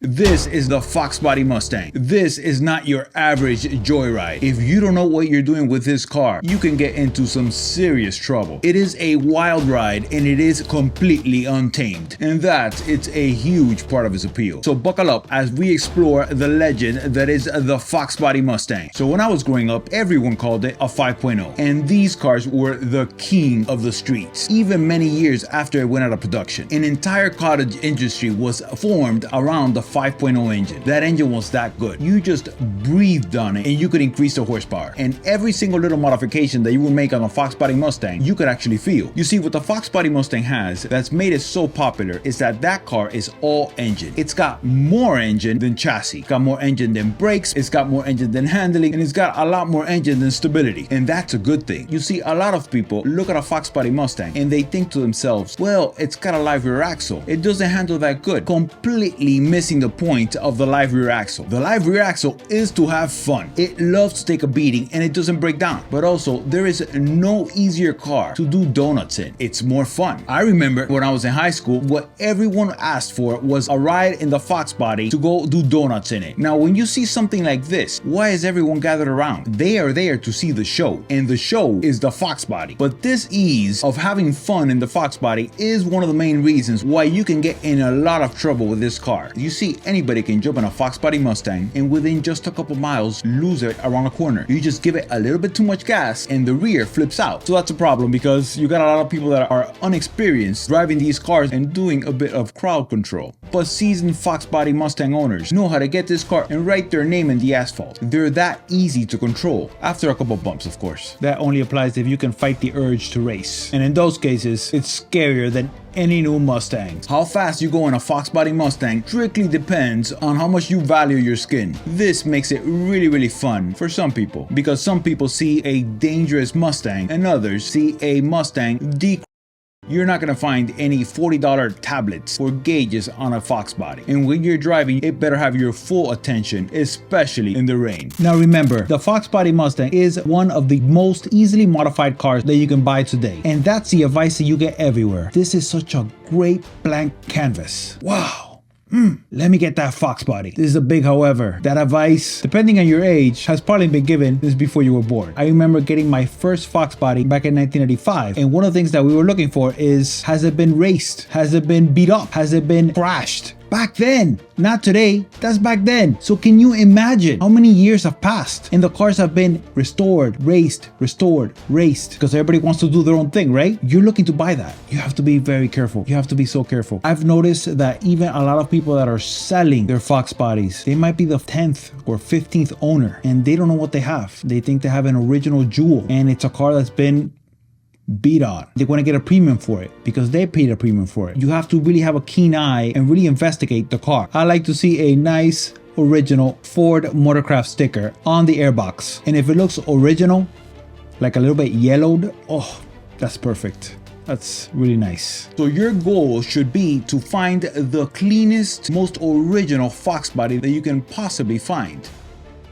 This is the Foxbody Mustang. This is not your average joyride. If you don't know what you're doing with this car, you can get into some serious trouble. It is a wild ride and it is completely untamed. And it's a huge part of its appeal. So buckle up as we explore the legend that is the Foxbody Mustang. So when I was growing up, everyone called it a 5.0. And these cars were the king of the streets. Even many years after it went out of production, an entire cottage industry was formed around the 5.0 engine. That engine was that good. You just breathed on it and you could increase the horsepower. And every single little modification that you would make on a Foxbody Mustang, you could actually feel. You see, what the Foxbody Mustang has that's made it so popular is that car is all engine. It's got more engine than chassis. It's got more engine than brakes. It's got more engine than handling. And it's got a lot more engine than stability. And that's a good thing. You see, a lot of people look at a Foxbody Mustang and they think to themselves, well, it's got a live rear axle. It doesn't handle that good. Completely missing the point of the live rear axle. The live rear axle is to have fun. It loves to take a beating and it doesn't break down. But also, there is no easier car to do donuts in. It's more fun. I remember when I was in high school, what everyone asked for was a ride in the Foxbody to go do donuts in it. Now, when you see something like this, why is everyone gathered around? They are there to see the show, and the show is the Foxbody. But this ease of having fun in the Foxbody is one of the main reasons why you can get in a lot of trouble with this car. You see, anybody can jump in a Foxbody Mustang and within just a couple miles lose it around a corner. You just give it a little bit too much gas and the rear flips out. So that's a problem because you got a lot of people that are unexperienced driving these cars and doing a bit of crowd control. But seasoned Foxbody Mustang owners know how to get this car and write their name in the asphalt. They're that easy to control, after a couple bumps of course. That only applies if you can fight the urge to race. And in those cases, it's scarier than any new Mustangs. How fast you go in a Foxbody Mustang strictly depends on how much you value your skin. This makes it really fun for some people, because some people see a dangerous Mustang and others see a Mustang decrease. You're not gonna find any $40 tablets or gauges on a Foxbody. And when you're driving, it better have your full attention, especially in the rain. Now remember, the Foxbody Mustang is one of the most easily modified cars that you can buy today. And that's the advice that you get everywhere. This is such a great blank canvas. Wow. Let me get that Foxbody. This is a big however. That advice, depending on your age, has probably been given since before you were born. I remember getting my first Foxbody back in 1985, and one of the things that we were looking for is, has it been raced? Has it been beat up? Has it been crashed? Back then, not today, that's back then. So can you imagine how many years have passed and the cars have been restored, raced, because everybody wants to do their own thing, right? You're looking to buy that. You have to be very careful. You have to be so careful. I've noticed that even a lot of people that are selling their Foxbodies, they might be the 10th or 15th owner and they don't know what they have. They think they have an original jewel and it's a car that's been beat on. They want to get a premium for it because they paid a premium for it. You have to really have a keen eye and really investigate the car. I like to see a nice original Ford Motorcraft sticker on the airbox. And if it looks original, like a little bit yellowed, oh, that's perfect. That's really nice. So your goal should be to find the cleanest, most original Foxbody that you can possibly find.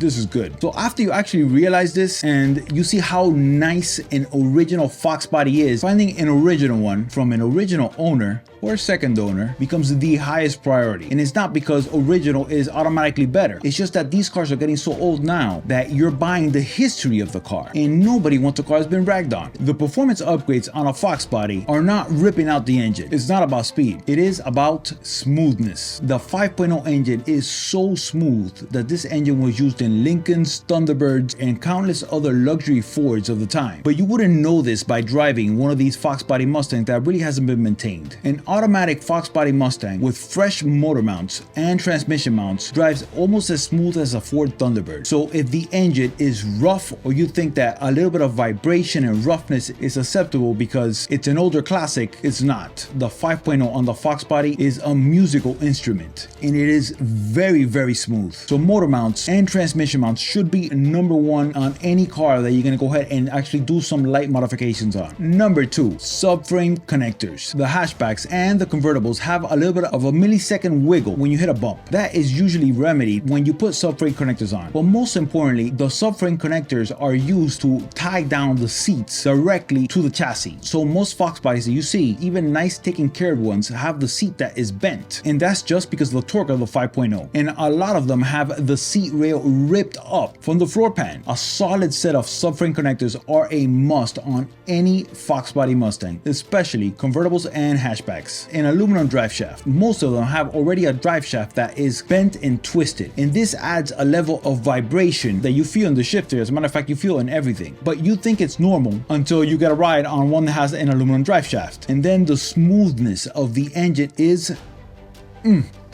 This is good. So after you actually realize this and you see how nice an original Foxbody is, finding an original one from an original owner or second owner becomes the highest priority. And it's not because original is automatically better. It's just that these cars are getting so old now that you're buying the history of the car and nobody wants a car that's been ragged on. The performance upgrades on a Foxbody are not ripping out the engine. It's not about speed. It is about smoothness. The 5.0 engine is so smooth that this engine was used in Lincolns, Thunderbirds, and countless other luxury Fords of the time. But you wouldn't know this by driving one of these Foxbody Mustangs that really hasn't been maintained. An automatic Foxbody Mustang with fresh motor mounts and transmission mounts drives almost as smooth as a Ford Thunderbird. So if the engine is rough or you think that a little bit of vibration and roughness is acceptable because it's an older classic, it's not. The 5.0 on the Foxbody is a musical instrument and it is very smooth. So motor mounts and transmission mounts should be number one on any car that you're gonna go ahead and actually do some light modifications on. Number two, subframe connectors. The hatchbacks and the convertibles have a little bit of a millisecond wiggle when you hit a bump. That is usually remedied when you put subframe connectors on. But most importantly, the subframe connectors are used to tie down the seats directly to the chassis. So most Fox bodies that you see, even nice taken care of ones, have the seat that is bent. And that's just because of the torque of the 5.0. And a lot of them have the seat rail ripped up from the floor pan. A solid set of subframe connectors are a must on any Foxbody Mustang, especially convertibles and hatchbacks. An aluminum drive shaft. Most of them have already a drive shaft that is bent and twisted, and this adds a level of vibration that you feel in the shifter. As a matter of fact, you feel in everything, but you think it's normal until you get a ride on one that has an aluminum drive shaft, and then the smoothness of the engine is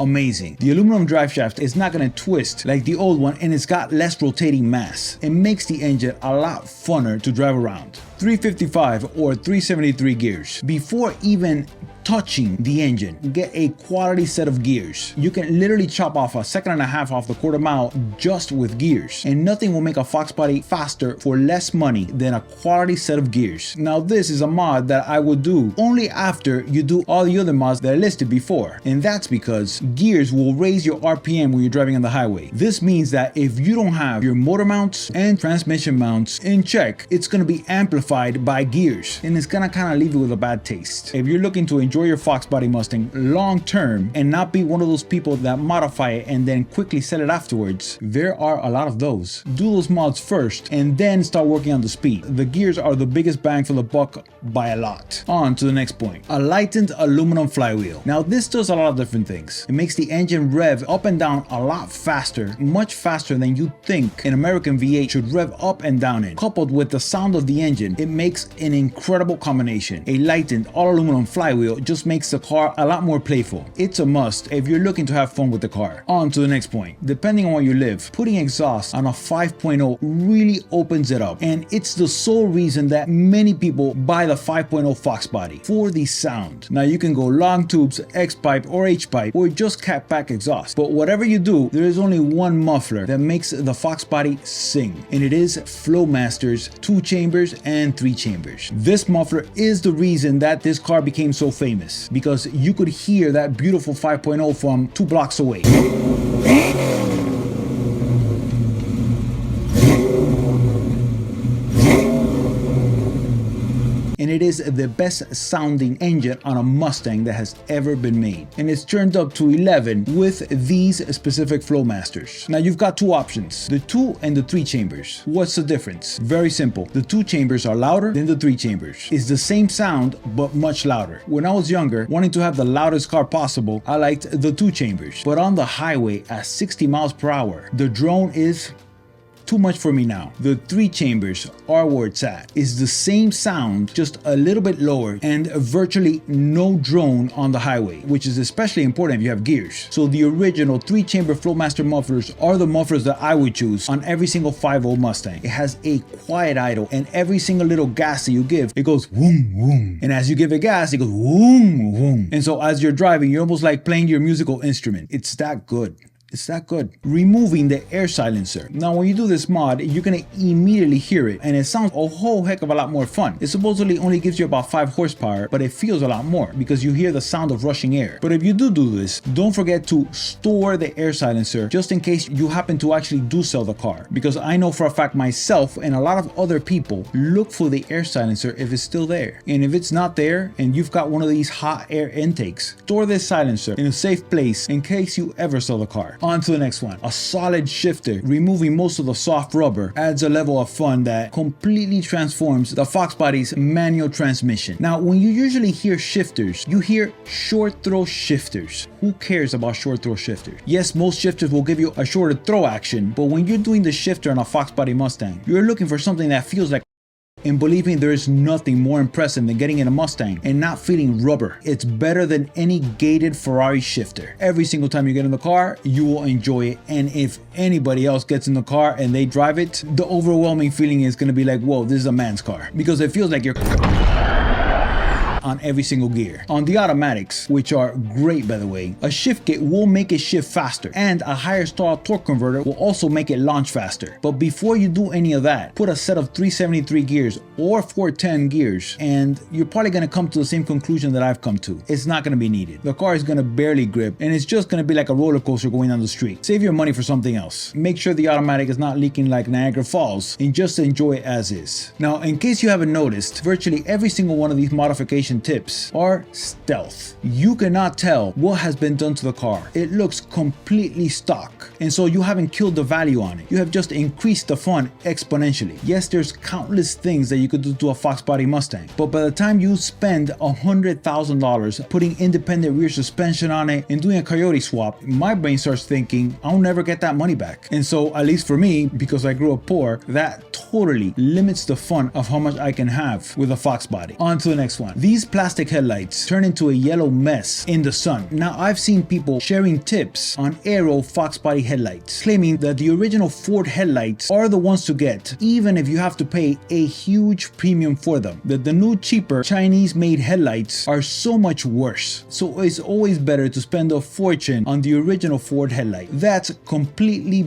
amazing. The aluminum drive shaft is not going to twist like the old one, and it's got less rotating mass. It makes the engine a lot funner to drive around. 355 or 373 gears. Before even touching the engine, get a quality set of gears. You can literally chop off a second and a half off the quarter mile just with gears, and nothing will make a Fox body faster for less money than a quality set of gears. Now this is a mod that I would do only after you do all the other mods that I listed before, and that's because gears will raise your RPM when you're driving on the highway. This means that if you don't have your motor mounts and transmission mounts in check, it's going to be amplified by gears, and it's going to kind of leave you with a bad taste. If you're looking to enjoy your Foxbody Mustang long term and not be one of those people that modify it and then quickly sell it afterwards, there are a lot of those. Do those mods first and then start working on the speed. The gears are the biggest bang for the buck by a lot. On to the next point. A lightened aluminum flywheel. Now this does a lot of different things. It makes the engine rev up and down a lot faster, much faster than you think an American V8 should rev up and down in. Coupled with the sound of the engine, it makes an incredible combination. A lightened all aluminum flywheel just makes the car a lot more playful. It's a must if you're looking to have fun with the car. On to the next point. Depending on where you live, putting exhaust on a 5.0 really opens it up, and it's the sole reason that many people buy the 5.0 Fox body, for the sound. Now you can go long tubes, X-pipe or H-pipe, or just cat pack exhaust, but whatever you do, there is only one muffler that makes the Fox body sing, and it is Flowmaster's 2 chambers and 3 chambers. This muffler is the reason that this car became so famous, because you could hear that beautiful 5.0 from 2 blocks away. And it is the best sounding engine on a Mustang that has ever been made. And it's turned up to 11 with these specific Flowmasters. Now you've got two options, the 2 and the 3 chambers. What's the difference? Very simple. The 2 chambers are louder than the 3 chambers. It's the same sound, but much louder. When I was younger, wanting to have the loudest car possible, I liked the 2 chambers. But on the highway at 60 miles per hour, the drone is too much for me now. The 3 chambers are where it's at. It's the same sound, just a little bit lower, and virtually no drone on the highway, which is especially important if you have gears. So the original 3 chamber Flowmaster mufflers are the mufflers that I would choose on every single 5.0 Mustang. It has a quiet idle, and every single little gas that you give, it goes whoom whoom. And as you give it gas, it goes whoom whoom. And so as you're driving, you're almost like playing your musical instrument. It's that good. It's that good. Removing the air silencer. Now when you do this mod, you're gonna immediately hear it, and it sounds a whole heck of a lot more fun. It supposedly only gives you about 5 horsepower, but it feels a lot more because you hear the sound of rushing air. But if you do this, don't forget to store the air silencer just in case you happen to actually do sell the car, because I know for a fact myself and a lot of other people look for the air silencer if it's still there. And if it's not there and you've got one of these hot air intakes, store this silencer in a safe place in case you ever sell the car. On to the next one. A solid shifter. Removing most of the soft rubber adds a level of fun that completely transforms the Fox body's manual transmission. Now when you usually hear shifters, you hear short throw shifters. Who cares about short throw shifters? Yes, most shifters will give you a shorter throw action, but when you're doing the shifter on a Fox body Mustang, you're looking for something that feels like. And believe me, there is nothing more impressive than getting in a Mustang and not feeling rubber. It's better than any gated Ferrari shifter. Every single time you get in the car, you will enjoy it. And if anybody else gets in the car and they drive it, the overwhelming feeling is going to be like, whoa, this is a man's car. Because it feels like you're on every single gear. On the automatics, which are great by the way, a shift kit will make it shift faster, and a higher stall torque converter will also make it launch faster. But before you do any of that, put a set of 373 gears or 410 gears, and you're probably going to come to the same conclusion that I've come to. It's not going to be needed. The car is going to barely grip, and it's just going to be like a roller coaster going down the street. Save your money for something else. Make sure the automatic is not leaking like Niagara Falls, and just enjoy it as is. Now, in case you haven't noticed, virtually every single one of these modification tips are stealth. You cannot tell what has been done to the car. It looks completely stock, and so you haven't killed the value on it. You have just increased the fun exponentially. Yes, there's countless things that you could do to a Foxbody Mustang, but by the time you spend $100,000 putting independent rear suspension on it and doing a coyote swap, my brain starts thinking I'll never get that money back. And so, at least for me, because I grew up poor, that totally limits the fun of how much I can have with a Foxbody. On to the next one. These plastic headlights turn into a yellow mess in the sun. Now, I've seen people sharing tips on Aero Foxbody headlights, claiming that the original Ford headlights are the ones to get, even if you have to pay a huge premium for them. That the new cheaper Chinese made headlights are so much worse. So it's always better to spend a fortune on the original Ford headlight. That's completely...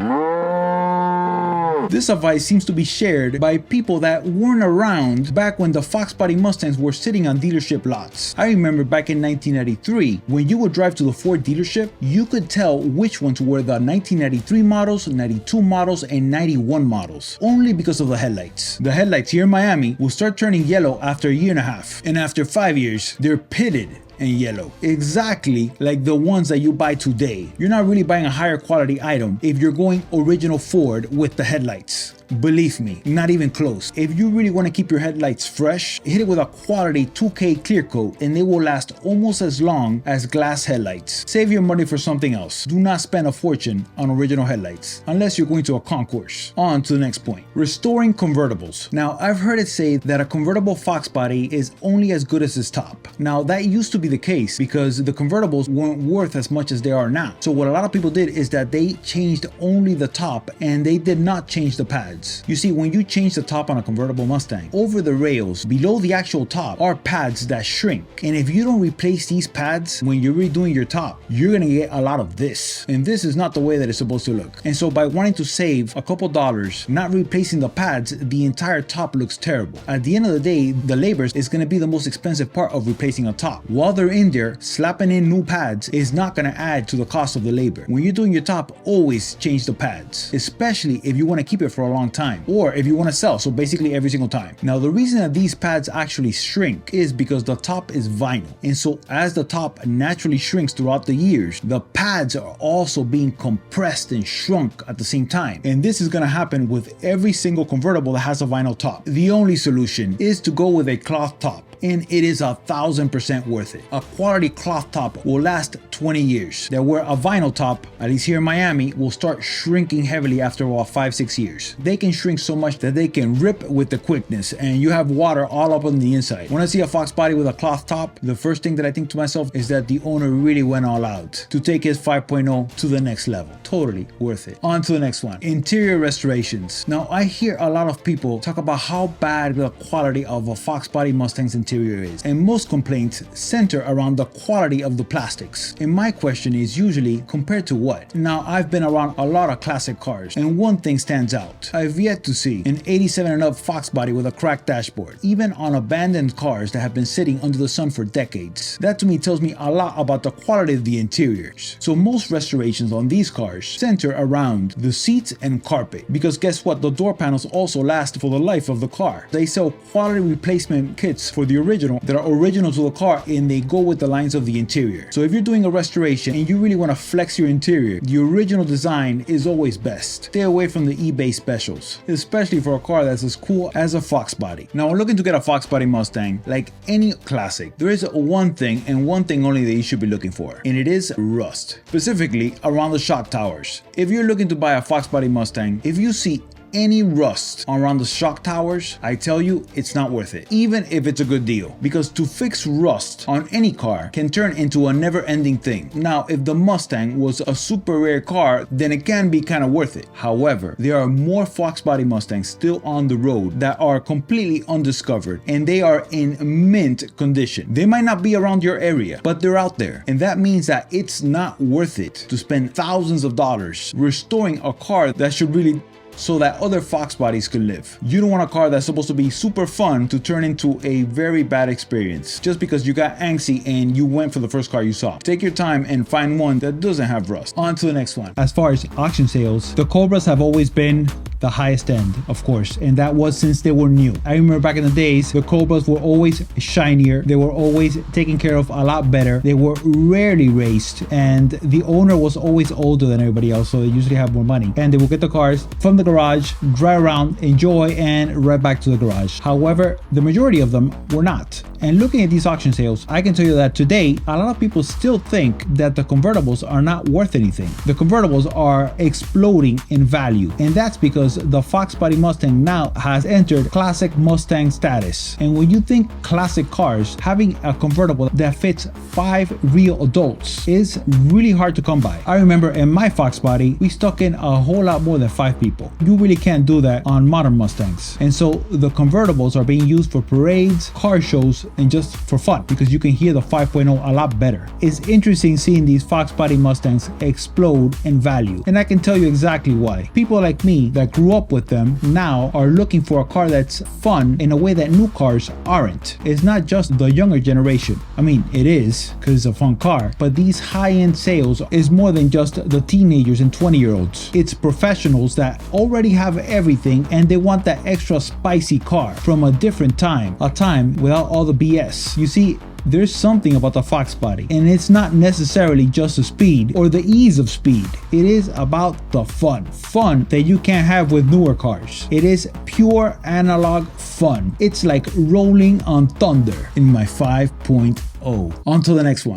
This advice seems to be shared by people that weren't around back when the Foxbody Mustangs were sitting on dealership lots. I remember back in 1993, when you would drive to the Ford dealership, you could tell which ones were the 1993 models, 92 models, and 91 models, only because of the headlights. The headlights here in Miami will start turning yellow after a year and a half, and after 5 years, they're pitted and yellow, exactly like the ones that you buy today. You're not really buying a higher quality item if you're going original Ford with the headlights. Believe me, not even close. If you really want to keep your headlights fresh, hit it with a quality 2K clear coat and they will last almost as long as glass headlights. Save your money for something else. Do not spend a fortune on original headlights, unless you're going to a concourse. On to the next point. Restoring convertibles. Now, I've heard it say that a convertible Foxbody is only as good as its top. Now, that used to be the case because the convertibles weren't worth as much as they are now. So what a lot of people did is that they changed only the top and they did not change the pads. You see, when you change the top on a convertible Mustang, over the rails, below the actual top, are pads that shrink. And if you don't replace these pads when you're redoing your top, you're gonna get a lot of this. And this is not the way that it's supposed to look. And so by wanting to save a couple dollars, not replacing the pads, the entire top looks terrible. At the end of the day, the labor is gonna be the most expensive part of replacing a top. While they're in there, slapping in new pads is not gonna add to the cost of the labor. When you're doing your top, always change the pads, especially if you wanna keep it for a long time, or if you want to sell, so basically every single time. Now, the reason that these pads actually shrink is because the top is vinyl, and so as the top naturally shrinks throughout the years, the pads are also being compressed and shrunk at the same time, and this is going to happen with every single convertible that has a vinyl top. The only solution is to go with a cloth top, and it is 1000% worth it. A quality cloth top will last 20 years, that where a vinyl top, at least here in Miami, will start shrinking heavily after about 5-6 years. They can shrink so much that they can rip with the quickness, and you have water all up on the inside. When I see a Foxbody with a cloth top, the first thing that I think to myself is that the owner really went all out to take his 5.0 to the next level. Totally worth it. On to the next one. Interior restorations. Now, I hear a lot of people talk about how bad the quality of a Foxbody Mustang's interior is, and most complaints center around the quality of the plastics. And my question is usually, compared to what? Now, I've been around a lot of classic cars, and one thing stands out. I've yet to see an 87 and up Foxbody with a cracked dashboard, even on abandoned cars that have been sitting under the sun for decades. That to me tells me a lot about the quality of the interiors. So most restorations on these cars center around the seats and carpet, because guess what? The door panels also last for the life of the car. They sell quality replacement kits for the original that are original to the car, and they go with the lines of the interior. So if you're doing a restoration and you really want to flex your interior, the original design is always best. Stay away from the eBay specials, especially for a car that's as cool as a Foxbody. Now, we're looking to get a Foxbody Mustang. Like any classic, there is one thing and one thing only that you should be looking for, and it is rust, specifically around the shock towers. If you're looking to buy a Foxbody Mustang, if you see any rust around the shock towers, I tell you, it's not worth it, even if it's a good deal, because to fix rust on any car can turn into a never-ending thing. Now, if the Mustang was a super rare car, then it can be kind of worth it. However, there are more Foxbody Mustangs still on the road that are completely undiscovered, and they are in mint condition. They might not be around your area, but they're out there, and that means that it's not worth it to spend thousands of dollars restoring a car that should really so that other Foxbodies could live. You don't want a car that's supposed to be super fun to turn into a very bad experience just because you got antsy and you went for the first car you saw. Take your time and find one that doesn't have rust. On to the next one. As far as auction sales, the Cobras have always been the highest end, of course, and that was since they were new. I remember back in the days, the Cobras were always shinier, they were always taken care of a lot better, they were rarely raced, and the owner was always older than everybody else, so they usually have more money. And they will get the cars from the garage, drive around, enjoy, and right back to the garage. However, the majority of them were not. And looking at these auction sales, I can tell you that today, a lot of people still think that the convertibles are not worth anything. The convertibles are exploding in value, and that's because the Foxbody Mustang now has entered classic Mustang status. And when you think classic cars, having a convertible that fits 5 real adults is really hard to come by. I remember in my Foxbody, we stuck in a whole lot more than 5 people. You really can't do that on modern Mustangs. And so the convertibles are being used for parades, car shows, and just for fun, because you can hear the 5.0 a lot better. It's interesting seeing these Foxbody Mustangs explode in value, and I can tell you exactly why. People like me that grew up with them now are looking for a car that's fun in a way that new cars aren't. It's not just the younger generation. I mean, it is, because it's a fun car, but these high-end sales is more than just the teenagers and 20-year-olds. It's professionals that already have everything and they want that extra spicy car from a different time, a time without all the BS. You see, there's something about the Foxbody, and it's not necessarily just the speed or the ease of speed. It is about the fun that you can't have with newer cars. It is pure analog fun. It's like rolling on thunder in my 5.0. On to the next one.